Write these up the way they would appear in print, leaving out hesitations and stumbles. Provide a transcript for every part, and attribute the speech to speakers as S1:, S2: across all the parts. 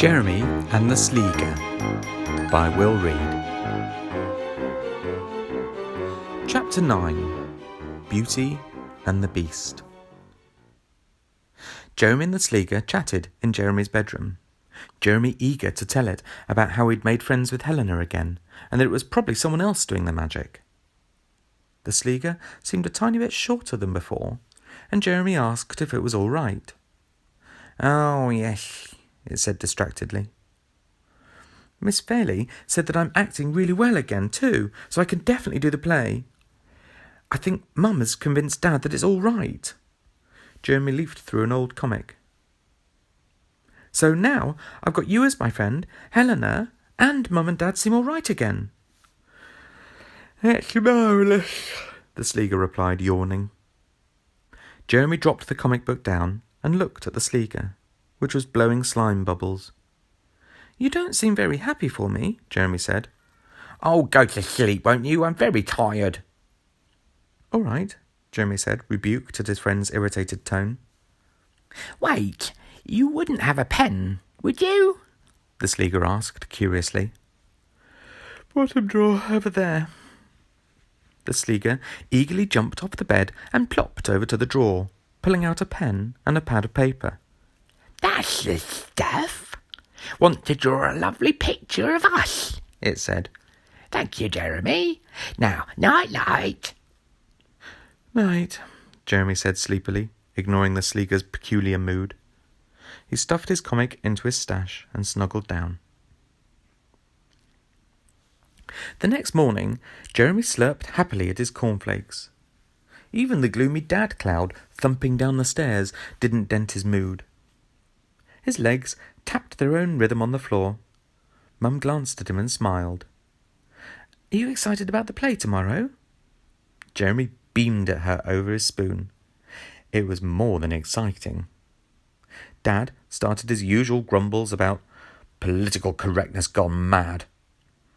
S1: Jeremy and the Sleagur by Will Reed. Chapter 9. Beauty and the Beast. Jeremy and the Sleagur chatted in Jeremy's bedroom. Jeremy eager to tell it about how he'd made friends with Helena again, and that it was probably someone else doing the magic. The Sleagur seemed a tiny bit shorter than before, and Jeremy asked if it was all right. "Oh, yes," it said distractedly. "Miss Fairley said that I'm acting really well again, too, so I can definitely do the play. I think Mum has convinced Dad that it's all right." Jeremy leafed through an old comic. "So now I've got you as my friend, Helena, and Mum and Dad seem all right again." "That's marvellous," the Sleagur replied, yawning. Jeremy dropped the comic book down and looked at the Sleagur, which was blowing slime bubbles. "You don't seem very happy for me," Jeremy said. "Oh, go to sleep, won't you? I'm very tired." "All right," Jeremy said, rebuked at his friend's irritated tone.
S2: "Wait, you wouldn't have a pen, would you?" the Sleagur asked curiously.
S1: "Bottom drawer, over there." The Sleagur eagerly jumped off the bed and plopped over to the drawer, pulling out a pen and a pad of paper.
S2: "That's the stuff. Want to draw a lovely picture of us," it said. "Thank you, Jeremy. Now, night-night."
S1: "Night," Jeremy said sleepily, ignoring the Sleagur's peculiar mood. He stuffed his comic into his stash and snuggled down. The next morning, Jeremy slurped happily at his cornflakes. Even the gloomy dad cloud thumping down the stairs didn't dent his mood. His legs tapped their own rhythm on the floor. Mum glanced at him and smiled. "Are you excited about the play tomorrow?" Jeremy beamed at her over his spoon. It was more than exciting. Dad started his usual grumbles about political correctness gone mad,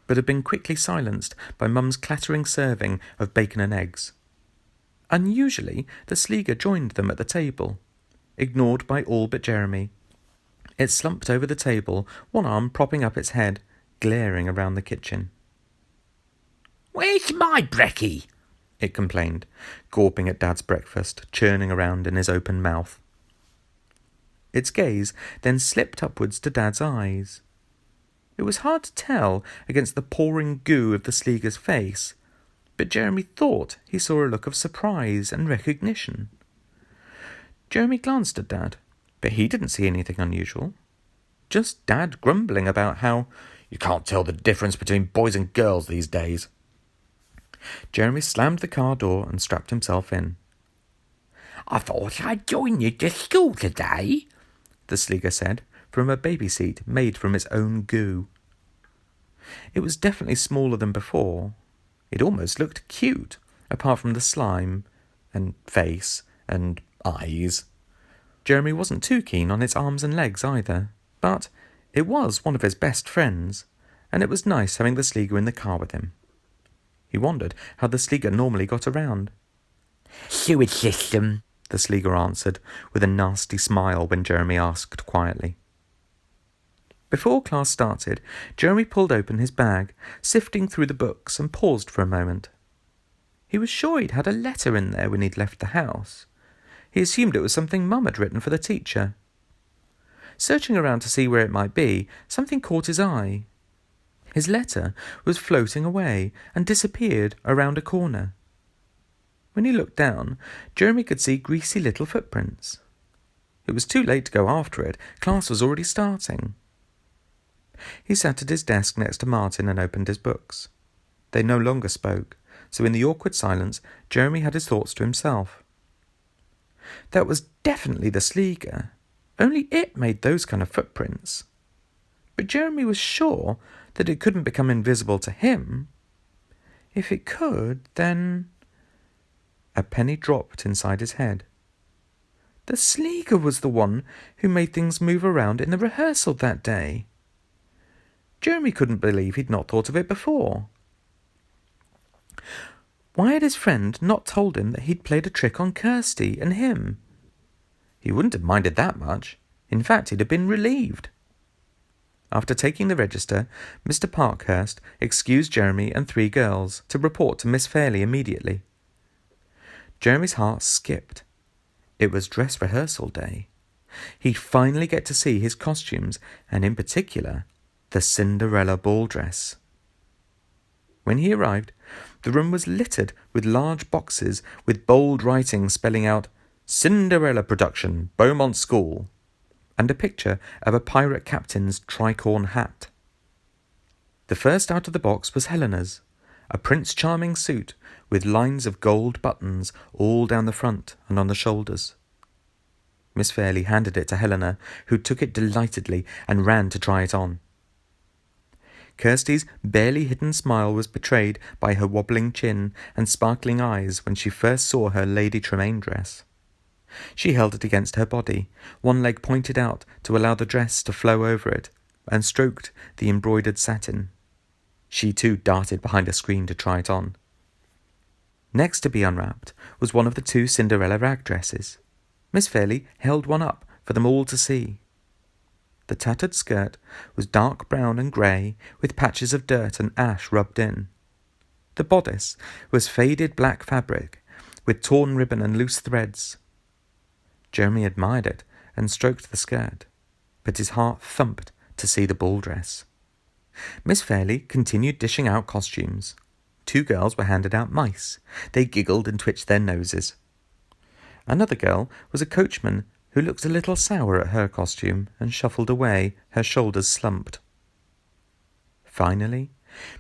S1: but had been quickly silenced by Mum's clattering serving of bacon and eggs. Unusually, the Sleagur joined them at the table, ignored by all but Jeremy. It slumped over the table, one arm propping up its head, glaring around the kitchen.
S2: "Where's my brekkie?"
S1: it complained, gawping at Dad's breakfast, churning around in his open mouth. Its gaze then slipped upwards to Dad's eyes. It was hard to tell against the pouring goo of the Sleagur's face, but Jeremy thought he saw a look of surprise and recognition. Jeremy glanced at Dad, but he didn't see anything unusual. Just Dad grumbling about how you can't tell the difference between boys and girls these days. Jeremy slammed the car door and strapped himself in.
S2: "I thought I'd join you to school today," the Sleagur said,
S1: from a baby seat made from its own goo. It was definitely smaller than before. It almost looked cute, apart from the slime and face and eyes. Jeremy wasn't too keen on its arms and legs either, but it was one of his best friends, and it was nice having the Sleagur in the car with him. He wondered how the Sleagur normally got around.
S2: "Sewage system,"
S1: the Sleagur answered, with a nasty smile when Jeremy asked quietly. Before class started, Jeremy pulled open his bag, sifting through the books, and paused for a moment. He was sure he'd had a letter in there when he'd left the house. He assumed it was something Mum had written for the teacher. Searching around to see where it might be, something caught his eye. His letter was floating away and disappeared around a corner. When he looked down, Jeremy could see greasy little footprints. It was too late to go after it. Class was already starting. He sat at his desk next to Martin and opened his books. They no longer spoke, so in the awkward silence, Jeremy had his thoughts to himself. That was definitely the Sleagur. Only it made those kind of footprints. But Jeremy was sure that it couldn't become invisible to him. If it could, then... A penny dropped inside his head. The Sleagur was the one who made things move around in the rehearsal that day. Jeremy couldn't believe he'd not thought of it before. Why had his friend not told him that he'd played a trick on Kirsty and him? He wouldn't have minded that much. In fact, he'd have been relieved. After taking the register, Mr. Parkhurst excused Jeremy and 3 girls to report to Miss Fairley immediately. Jeremy's heart skipped. It was dress rehearsal day. He'd finally get to see his costumes, and in particular, the Cinderella ball dress. When he arrived, the room was littered with large boxes with bold writing spelling out Cinderella Production, Beaumont School, and a picture of a pirate captain's tricorn hat. The first out of the box was Helena's, a Prince Charming suit with lines of gold buttons all down the front and on the shoulders. Miss Fairley handed it to Helena, who took it delightedly and ran to try it on. Kirsty's barely hidden smile was betrayed by her wobbling chin and sparkling eyes when she first saw her Lady Tremaine dress. She held it against her body, one leg pointed out to allow the dress to flow over it, and stroked the embroidered satin. She too darted behind a screen to try it on. Next to be unwrapped was one of the 2 Cinderella rag dresses. Miss Fairley held one up for them all to see. The tattered skirt was dark brown and grey, with patches of dirt and ash rubbed in. The bodice was faded black fabric, with torn ribbon and loose threads. Jeremy admired it and stroked the skirt, but his heart thumped to see the ball dress. Miss Fairley continued dishing out costumes. 2 girls were handed out mice. They giggled and twitched their noses. Another girl was a coachman who looked a little sour at her costume and shuffled away, her shoulders slumped. Finally,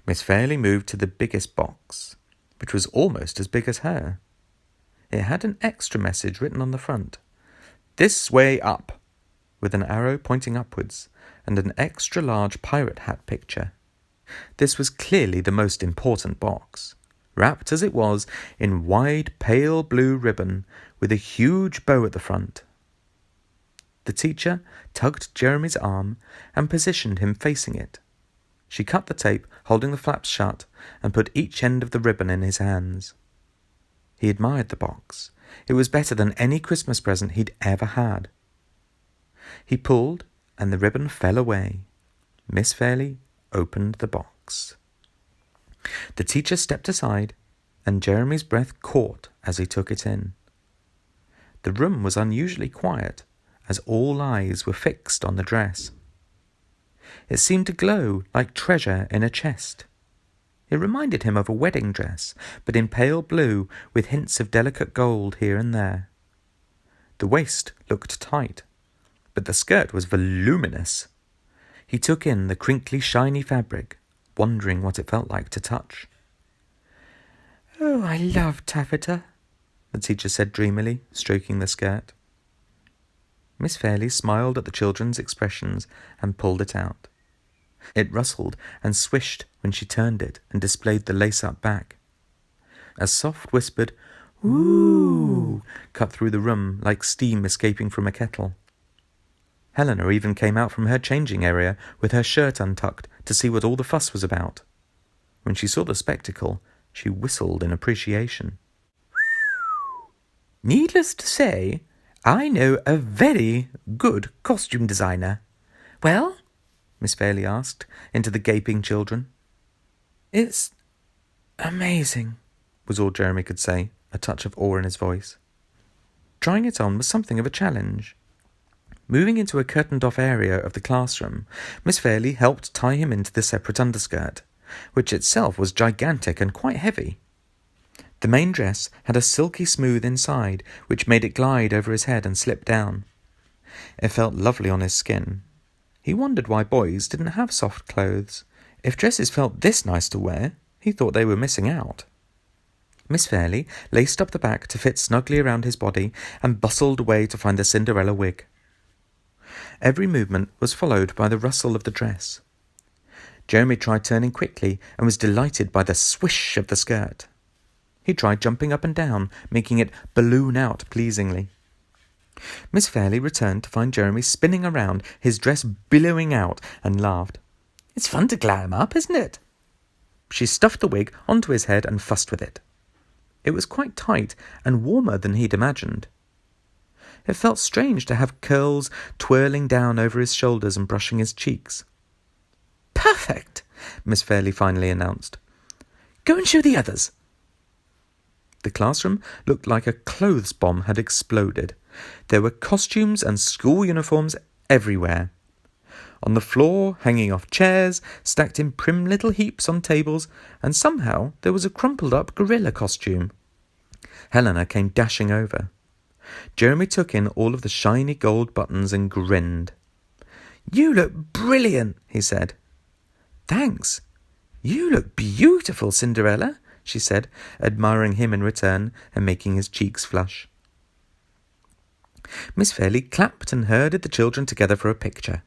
S1: Miss Fairley moved to the biggest box, which was almost as big as her. It had an extra message written on the front, "This way up," with an arrow pointing upwards, and an extra large pirate hat picture. This was clearly the most important box, wrapped as it was in wide pale blue ribbon with a huge bow at the front. The teacher tugged Jeremy's arm and positioned him facing it. She cut the tape, holding the flaps shut, and put each end of the ribbon in his hands. He admired the box. It was better than any Christmas present he'd ever had. He pulled, and the ribbon fell away. Miss Fairley opened the box. The teacher stepped aside, and Jeremy's breath caught as he took it in. The room was unusually quiet, as all eyes were fixed on the dress. It seemed to glow like treasure in a chest. It reminded him of a wedding dress, but in pale blue with hints of delicate gold here and there. The waist looked tight, but the skirt was voluminous. He took in the crinkly, shiny fabric, wondering what it felt like to touch. "Oh, I love taffeta," the teacher said dreamily, stroking the skirt. Miss Fairley smiled at the children's expressions and pulled it out. It rustled and swished when she turned it and displayed the lace-up back. A soft whispered "Ooh" cut through the room like steam escaping from a kettle. Helena even came out from her changing area with her shirt untucked to see what all the fuss was about. When she saw the spectacle, she whistled in appreciation. "Needless to say, I know a very good costume designer." "Well?" Miss Fairley asked, into the gaping children. "It's amazing," was all Jeremy could say, a touch of awe in his voice. Trying it on was something of a challenge. Moving into a curtained-off area of the classroom, Miss Fairley helped tie him into the separate underskirt, which itself was gigantic and quite heavy. The main dress had a silky smooth inside, which made it glide over his head and slip down. It felt lovely on his skin. He wondered why boys didn't have soft clothes. If dresses felt this nice to wear, he thought they were missing out. Miss Fairley laced up the back to fit snugly around his body and bustled away to find the Cinderella wig. Every movement was followed by the rustle of the dress. Jeremy tried turning quickly and was delighted by the swish of the skirt. He tried jumping up and down, making it balloon out pleasingly. Miss Fairley returned to find Jeremy spinning around, his dress billowing out, and laughed. "It's fun to glam up, isn't it?" She stuffed the wig onto his head and fussed with it. It was quite tight and warmer than he'd imagined. It felt strange to have curls twirling down over his shoulders and brushing his cheeks. Perfect, Miss Fairley finally announced. Go and show the others. The classroom looked like a clothes bomb had exploded. There were costumes and school uniforms everywhere. On the floor, hanging off chairs, stacked in prim little heaps on tables, and somehow there was a crumpled-up gorilla costume. Helena came dashing over. Jeremy took in all of the shiny gold buttons and grinned. You look brilliant, he said. Thanks. You look beautiful, Cinderella, she said, admiring him in return and making his cheeks flush. Miss Fairley clapped and herded the children together for a picture.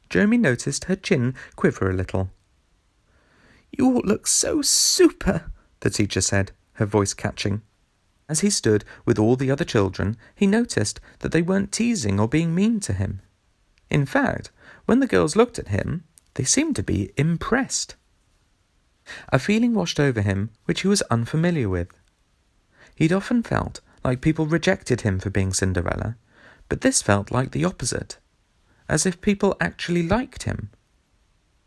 S1: Jeremy noticed her chin quiver a little. You all look so super, the teacher said, her voice catching. As he stood with all the other children, he noticed that they weren't teasing or being mean to him. In fact, when the girls looked at him, they seemed to be impressed. A feeling washed over him which he was unfamiliar with. He'd often felt like people rejected him for being Cinderella, but this felt like the opposite, as if people actually liked him.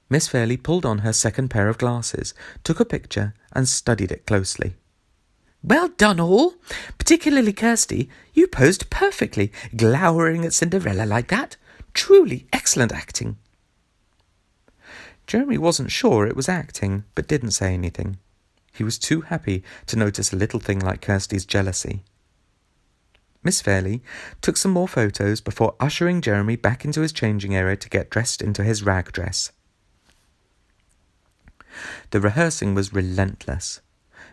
S1: Miss Fairley pulled on her second pair of glasses, took a picture, and studied it closely. Well done, all. Particularly Kirsty. You posed perfectly, glowering at Cinderella like that. Truly excellent acting. Jeremy wasn't sure it was acting, but didn't say anything. He was too happy to notice a little thing like Kirsty's jealousy. Miss Fairley took some more photos before ushering Jeremy back into his changing area to get dressed into his rag dress. The rehearsing was relentless.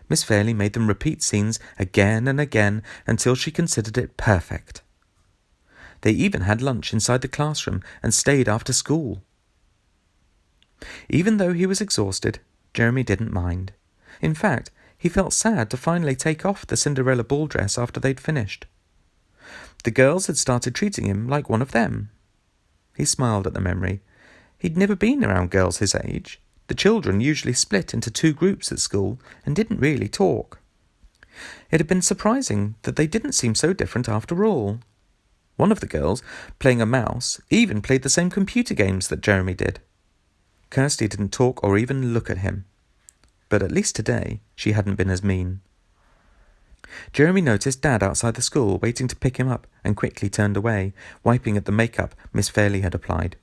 S1: Miss Fairley made them repeat scenes again and again until she considered it perfect. They even had lunch inside the classroom and stayed after school. Even though he was exhausted, Jeremy didn't mind. In fact, he felt sad to finally take off the Cinderella ball dress after they'd finished. The girls had started treating him like one of them. He smiled at the memory. He'd never been around girls his age. The children usually split into two groups at school and didn't really talk. It had been surprising that they didn't seem so different after all. One of the girls, playing a mouse, even played the same computer games that Jeremy did. Kirsty didn't talk or even look at him. But at least today, she hadn't been as mean. Jeremy noticed Dad outside the school waiting to pick him up and quickly turned away, wiping at the makeup Miss Fairley had applied.